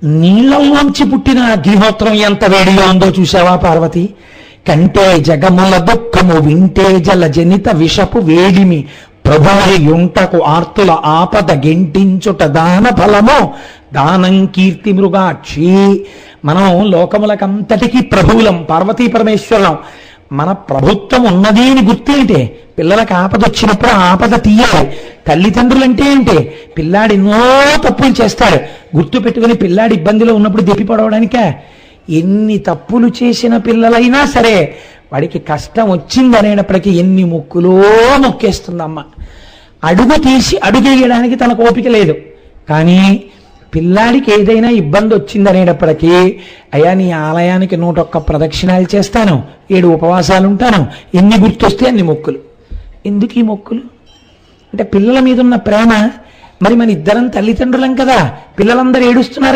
నీళ్లలోంచి పుట్టిన అగ్నిహోత్రం ఎంత వేడిగా ఉందో చూసావా పార్వతి? కంటే జగముల దుఃఖము వింటే జల జనిత విషపు వేడిమి ప్రభువై యుంటకు ఆర్తుల ఆపద గెంటించుట దాన ఫలము దానం కీర్తి మృగాక్షి. మనం లోకములకంతటికీ ప్రభువులం, పార్వతీ పరమేశ్వరులం. మన ప్రభుత్వం ఉన్నది అని గుర్తేంటే పిల్లలకు ఆపద వచ్చినప్పుడు ఆపద తీయాలి. తల్లిదండ్రులు అంటే ఏంటి? పిల్లాడు ఎన్నో తప్పులు చేస్తాడు, గుర్తు పెట్టుకుని పిల్లాడి ఇబ్బందిలో ఉన్నప్పుడు దెప్పి పడవడానికే. ఎన్ని తప్పులు చేసిన పిల్లలైనా సరే వాడికి కష్టం వచ్చిందనేటప్పటికీ ఎన్ని మొక్కులో మొక్కేస్తుందమ్మ. అడుగు తీసి అడుగేయడానికి తనకు ఓపిక లేదు. కానీ పిల్లాడికి ఏదైనా ఇబ్బంది వచ్చిందనేటప్పటికీ అయ్యా నీ ఆలయానికి 101 ప్రదక్షిణాలు చేస్తాను, 7 ఉపవాసాలు ఉంటాను, ఎన్ని గుర్తొస్తే అన్ని మొక్కులు. ఎందుకు ఈ మొక్కులు అంటే పిల్లల మీద ఉన్న ప్రేమ. మరి మన ఇద్దరం తల్లిదండ్రులం కదా, పిల్లలందరూ ఏడుస్తున్నారు